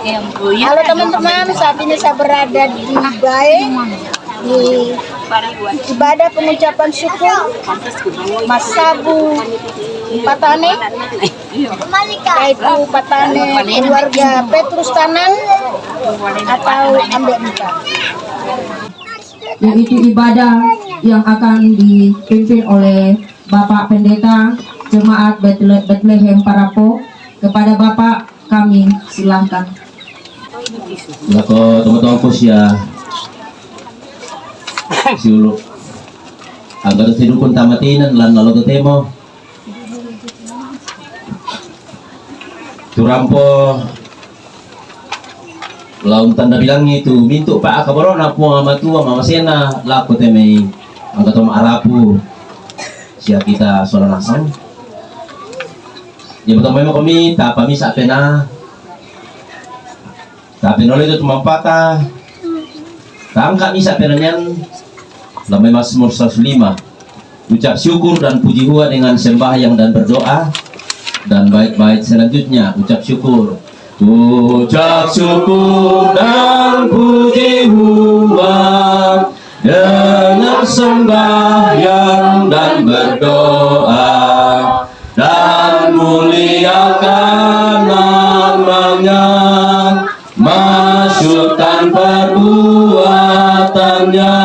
Halo teman-teman, saat ini saya berada di Bae di ibadah pengucapan syukur Masabu Patane, yaitu Patane keluarga Petrus Tanan atau Ambek Muka. Yaitu ibadah yang akan dipimpin oleh Bapak Pendeta Jemaat Bethlehem Parapo. Kepada Bapak kami silahkan. Lako teman-teman ya siuluk agar sidukun tamatinan lan lalu temo turampo laun tanda bilang itu mintu pak akabaron aku mama tua mama sena laku temei angkat tom arapu siap kita soal nasang ya betul memang kami tak kami saat pena tapi nolai itu cuma patah tangkap misa penanyan lamai Mazmur 105 ucap syukur dan puji hua dengan sembahyang dan berdoa dan baik-baik selanjutnya ucap syukur dan puji hua dengan sembahyang dan berdoa dan muliakan namanya, masyurkan perbuatannya,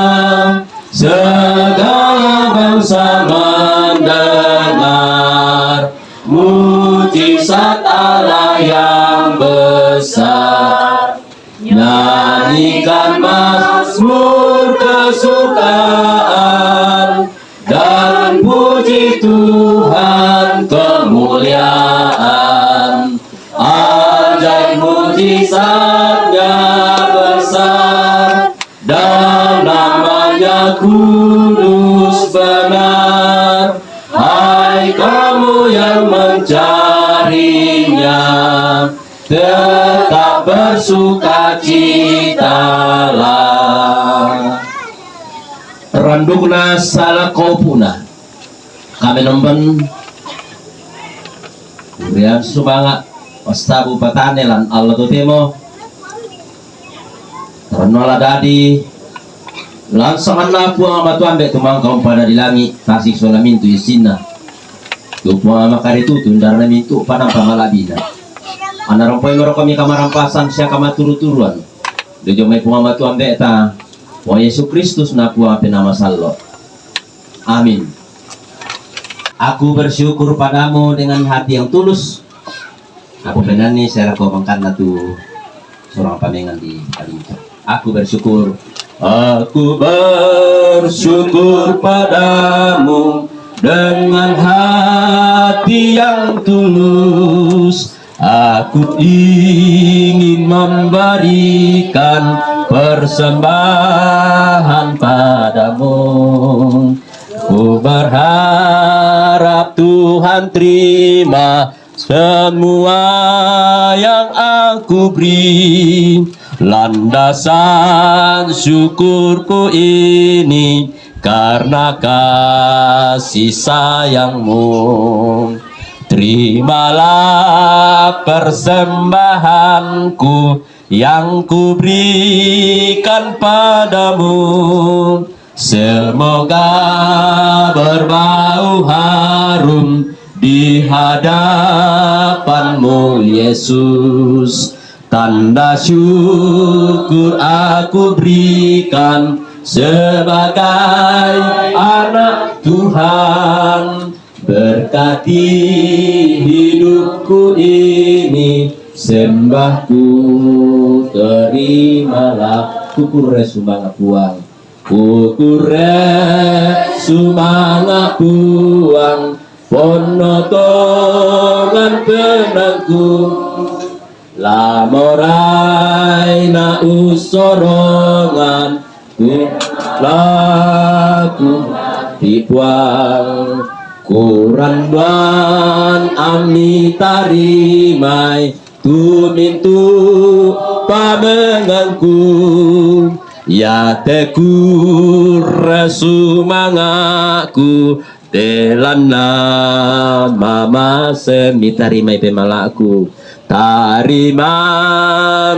segala bangsa mendengar mujizat Allah yang besar. Nyanyikan mazmur kesukaan dan puji Tuhan kemuliaan. Ajaib mujizatnya besar dan namanya kudus benar. Hai kamu yang mencarinya, tetap bersukacitalah. Randugna salah kau punah kami nemben Urian sumangat Wastabu Patane lan Allah tutemo Ranola dadi lansangan napu amatu ambek tumang kaum pada di langit tasik sola mintu isina tupu amakari tutun darna mintu panang pamalabina ana rompoi mero kami kamarampasan sia kamaturu-turuan dojo mai pumamatu ambek ta wa Yesus Kristus napu ape nama sallo. Amin. Aku bersyukur padamu dengan hati yang tulus. Aku benar nih saya komangkan tu seorang pamengan di Kalingka. Aku bersyukur padamu dengan hati yang tulus. Aku ingin memberikan persembahan padamu. Ku berharap Tuhan terima semua yang aku beri. Landasan syukurku ini karena kasih sayangmu. Terimalah persembahanku yang kuberikan padamu. Semoga berbau harum di hadapanmu Yesus. Tanda syukur aku berikan sebagai anak Tuhan. Berkati hidupku ini, sembahku terimalah. Kukure sumanga puang, kukure sumanga puang, ponotongan penangku, lamorai na usorongan, laku dipuang. Kuranduan ami tarimai tu mintu pamenganku ya teku resumangaku telana mama semitarimai pemalaku Tarima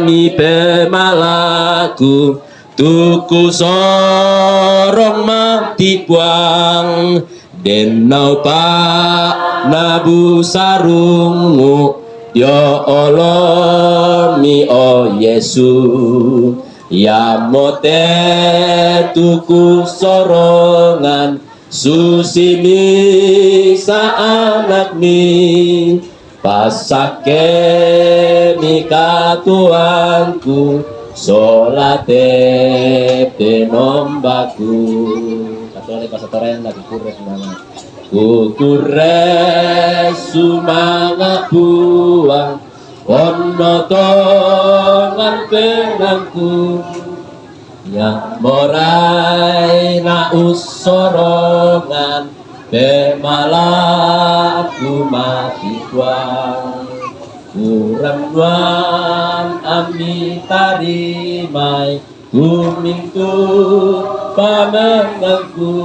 mi pemalaku tuku sorong mati buang denau pak nabu sarungu ya Allah mi o Yesu ya mote tuku sorongan susi mi sa anak mi pasake mi katuanku solate penombaku katole pasatoren lagi kures mana kukure sumanga buang ono tongan penangku ya morai na usorongan pemalaku mati kuang kurang duan ami tarimai kumingku pamenangku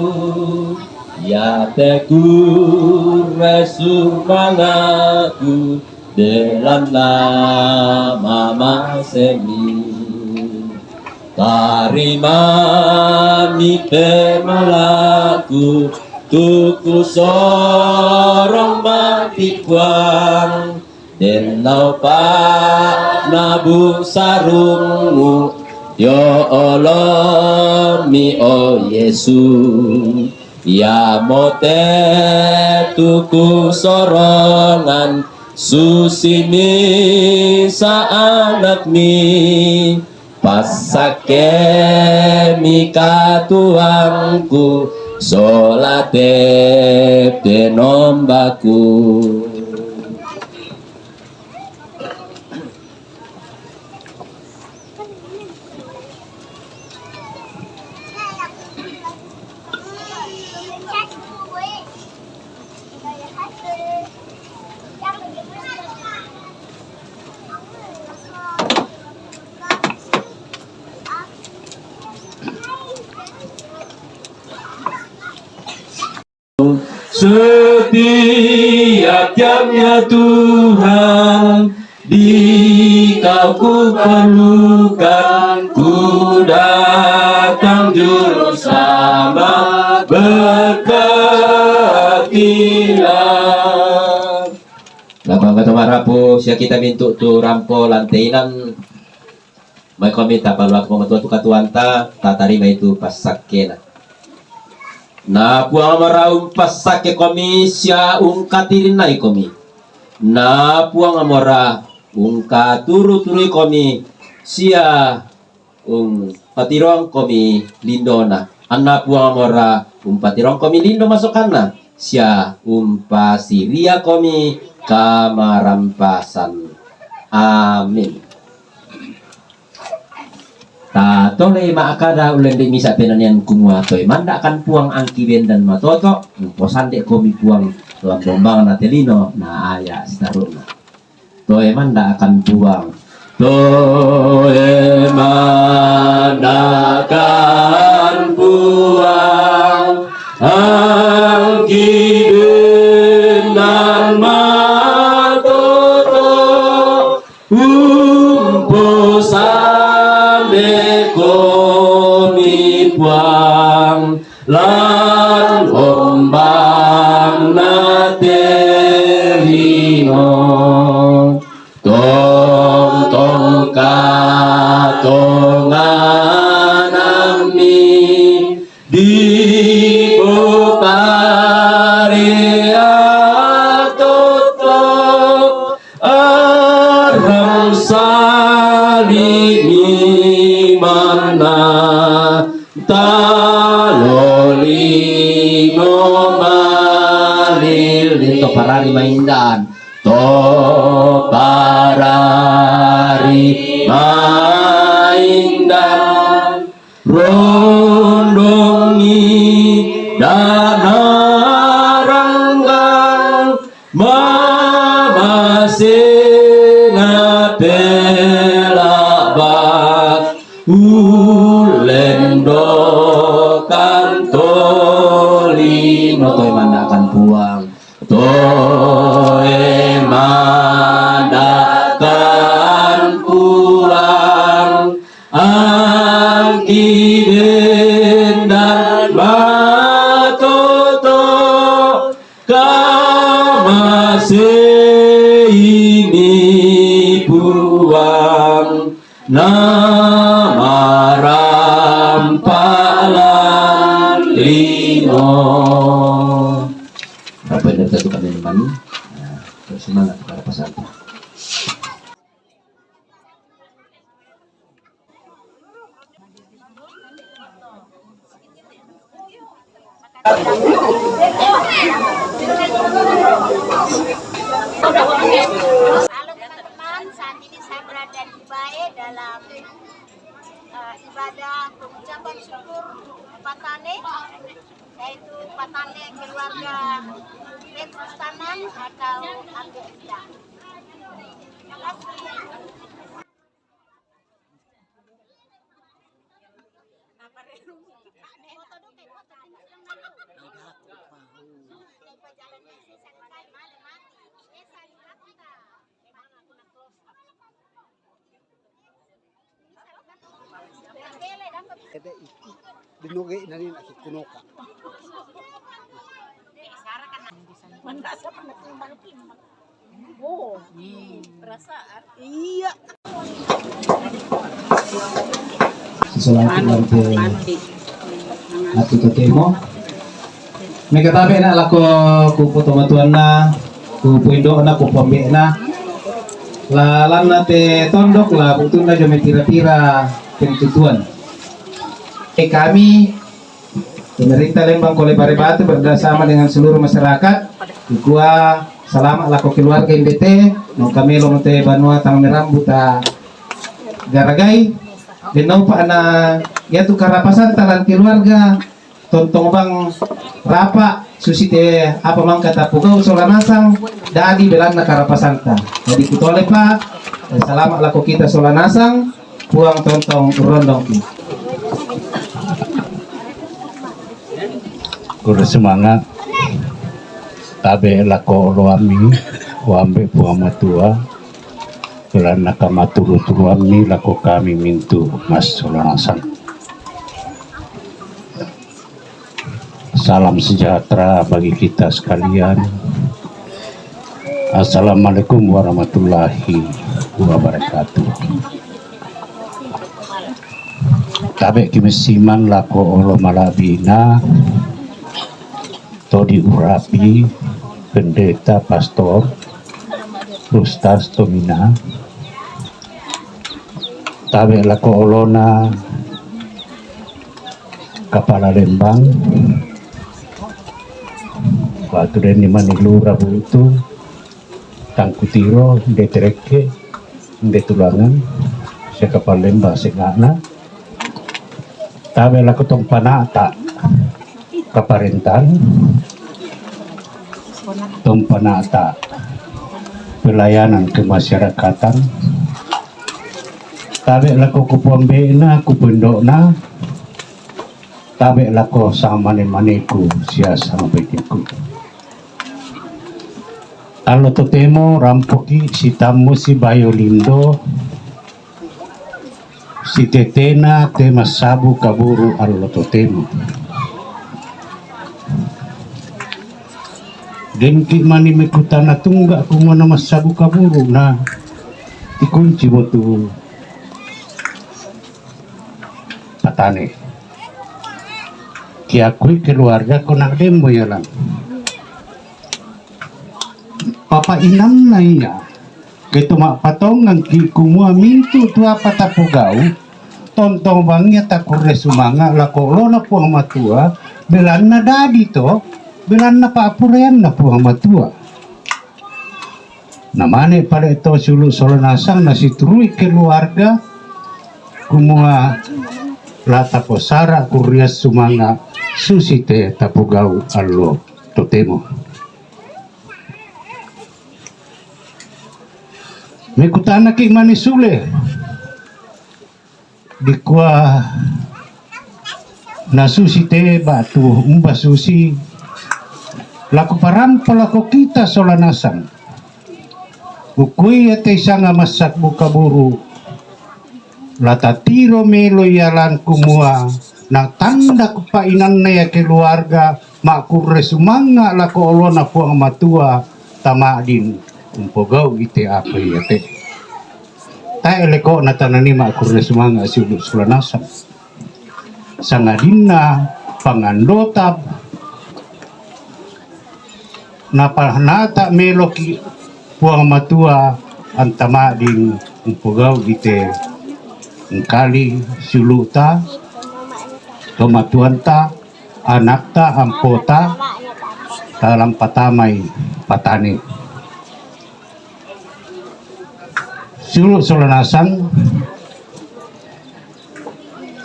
ya tegur resumangaku dalam nama masemi tarima mi pemalaku tuku sorong mati kuang denau pak nabu sarungu ya Allah mi o Yesu ya mote tuku sorongan susini sa anak mi pasake mi katuangku solate penombaku. Setiap jamnya Tuhan di kau ku perlukan ku datang juru sama berkatilah. Labang kata marapo siya kita mintu tu rampo lantainan may komita paluak mo matuwa tu katuanta tatarima itu pasakena. Na puang maraum pasake komi sia ungkatirin nai komi. Na puang amora ungkaturu-turi komi sia patirong komi lindona. Anna puang amora patirong komi lindo masukana sia pasiria komi kamarampasan. Amin. Ta tole maakada ulen de misa penanian kumuatoy manda akan puang angkiben dan matoto posan de komi puang lambong na telino na aya staruna toe manda akan puang toe manda akan puang angkiben dan matoto posan komi puang lan ombang na telino tong katongan ami di bopare atoto aram salimi mana taloli ngomalil to parari maindan to parari maindan rondongi danaranggang mama sena pelabak ulendo kantolino toe manda akan puang toe manda puang nama rampalan lino. Apa yang kita tukar dengan semangat kepada peserta. Halo teman-teman, saat ini saya berada di Bae dalam ibadah pengucapan syukur Patane, yaitu Patane keluarga Petrus Tanan atau Agenda. Terima kasih. Dinugi na rin at kunuka. Iya. Sesuatu nanti ati ketemu. May katabi na lako kupo tumatuan na kupo indo na kupo ambil na lalan nate tondok lah butuh na jome tira-tira pentutuan. Kami pemerintah Lembang Kolebare Batu bersama dengan seluruh masyarakat gua selamat lako keluarga NDT no kami lomote banua tang merambuta garagai denau pa na yaitu karapasan talan keluarga tontong bang rapa susi te apa mang kata pugau solanasang dadi belang na karapasanta jadi kutole pak selamat lako kita solanasang puang tontong rondong Kuda semangat tabe lako loami wambe puama tua kelana kamaturu tuami lako kami mintu mas solanasan. Salam sejahtera bagi kita sekalian. Assalamualaikum warahmatullahi wabarakatuh. Tabe kimesiman lako olo malabina to diurapi pendeta pastor Rustas Tomina tabe lako olona kepala Lembang batu deni manilura butu tangkutiro detereke tulangan si kepala Lembang segana tabe lako tong panata kaparentan tompanata pelayanan kemasyarakatan tabe lako kupambena kupendokna tabe lako samane-maneku sia sama betiku alo totemo rampoki si tamu si Bayolindo si tetena tema sabu kaburu alo totemo dan mani mekutana tunggak kumana masabu kaburu na dikunci botu Patane kiakui keluarga konak demo ya lang papa inam na iya ketu mak patongan ki kumua mintu tua patapugau tontong bangnya takure sumanga lako lona puang matua belan na dadi to bilan na paapurean na puang matua namane pada itu sulu solanasang nasi trui keluarga kumua lata posara kurias sumanga susite tapugau allo totemo mekutana king manisule dikwa na susite batu umba susi laku parampa laku kita solanasang ukui ate sanga masak buka buru lata tiro melo yalan kumua na tanda kupainan na ya keluarga makure sumanga laku olona puang matua tamadin umpogaw iti apay ate. Tayo leko na tananima kurres mga siulog sulanasan. Sangadin na pangandotab napahanata meloki puang matua ang tama din umpogaw iti ang kali siuluta tomatuanta anakta ampota dalam patamay patani. Suluk sulanasan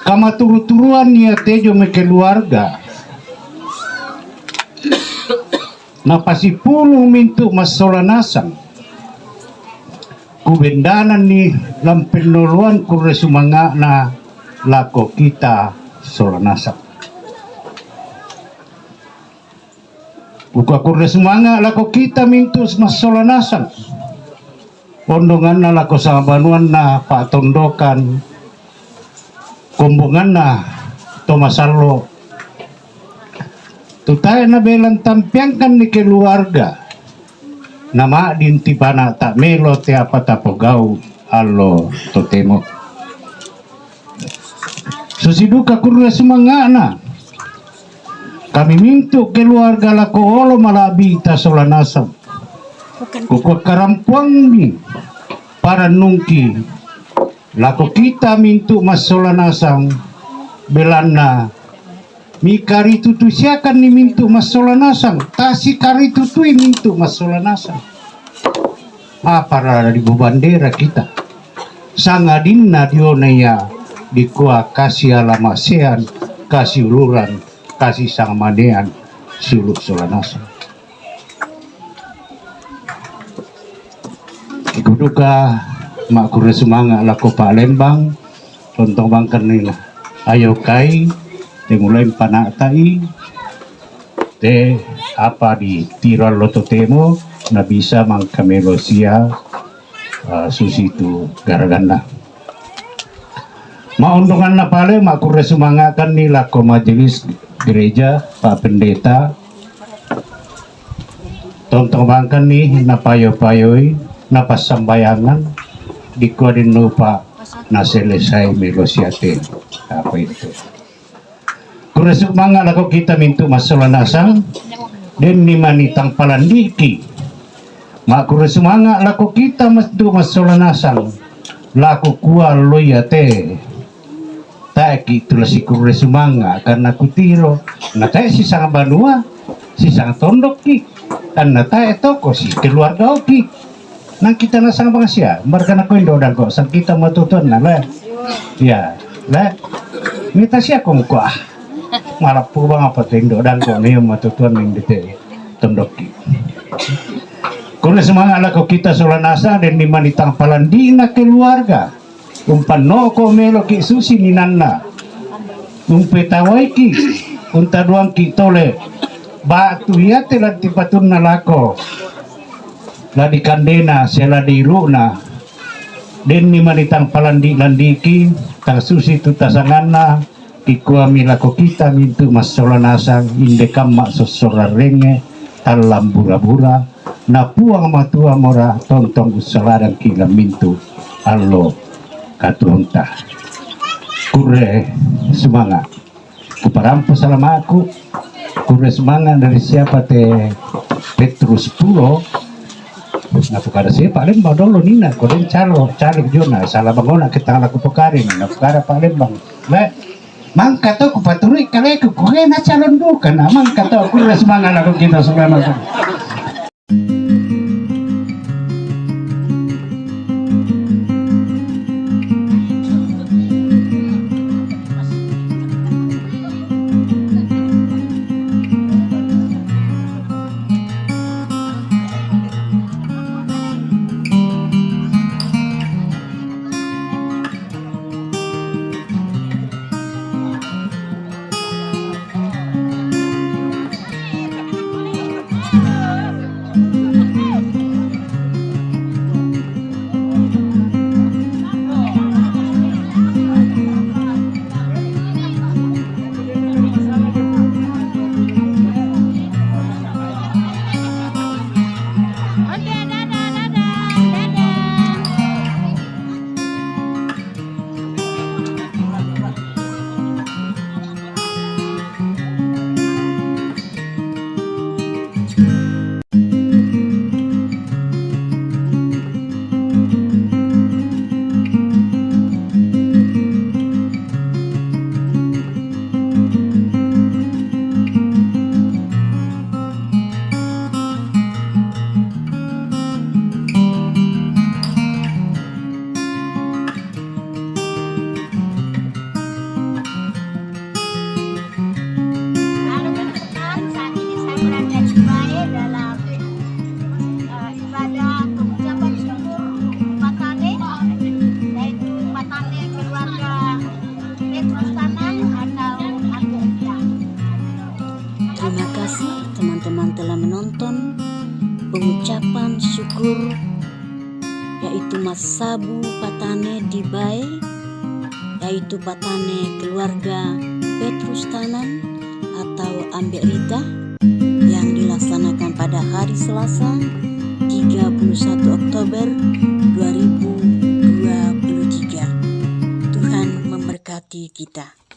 kamaturu-turuan niya tejo may keluarga napasipulong mintu mas sulanasan kubendanan ni lampinuluan kure sumanga na lako kita sulanasan buka kure sumanga lako kita mintu mas sulanasan pondongan na lako sa banuan na patondokan kumbungan na tomasalo tutay na belang tampiangkan ni keluarga nama din tibana tak melo te apa tapogaw alo totemo susiduka kurna semanga na kami mintu keluarga lako olo malabi ta solanasam kukuat karampuang ni para nungki lako kita mintu mas solanasang belana mi kari tutu siakan ni mintu mas solanasang tasi kari tutui mintu mas solanasang para di bandera kita sangadin na dionaya di kuah kasih alamasean kasih uluran kasih sang manean suluk solanasang ikuduka makure semanga lako Palembang tontong bangkan nila ayo kai te mulai panatai te apa di tiral loto temo na bisa mangkamelosia susitu garaganda maundungan na pale makure semanga kan ni lako majelis gereja Pak Pendeta tontong bangkan ni napayo-payoy napasambayangan di kuadin lupa na selesai negosiatin apa itu kurasuk mga lako kita mintu masolanasang den ni manitang palandiki makurasuk mga lako kita mintu masolanasang lako kual loyate taki tulasi kurasuk mga karena kutiro natay si sang banua si sang tondok ki kan natay toko si keluarga oki nang kita nasang mga siya marga na ko indo dan ko sang kita matutuan na le ya le mita siya kung ko malap po ba nga patindo dan ko na yung matutuan ng dite tondoki kung na mga alako kita solanasa din ni manitang palandi na keluarga umpano ko melo ki susi ni nanna umpetaway ki untaduang ki tole batu ya telat tipatun na lako ladi kandena sela di runa den ni manitang palandi-landiki tang susi tutasanganna kikuami lako kita mintu mas solanasang indekam mak sosorarenge talam bura-bura na puang matua mora tontong usaladang kila mintu allo katunta kure semangat kuparampo salama aku kure semangat dari siapa te Petrus Pulo napukara siya Palembang dolo nina kodeng calo jona salah bangona kita laku pokarin napukara Palembang le mangka to ku paturi kale ku na calon dukan mangka to ku semangat laku kita semua kasih teman-teman telah menonton. Pengucapan syukur yaitu Mas Sabu Patane di Bae, yaitu Patane keluarga Petrus Tanan atau Ambek Rita, yang dilaksanakan pada hari Selasa 31 Oktober 2023. Tuhan memberkati kita.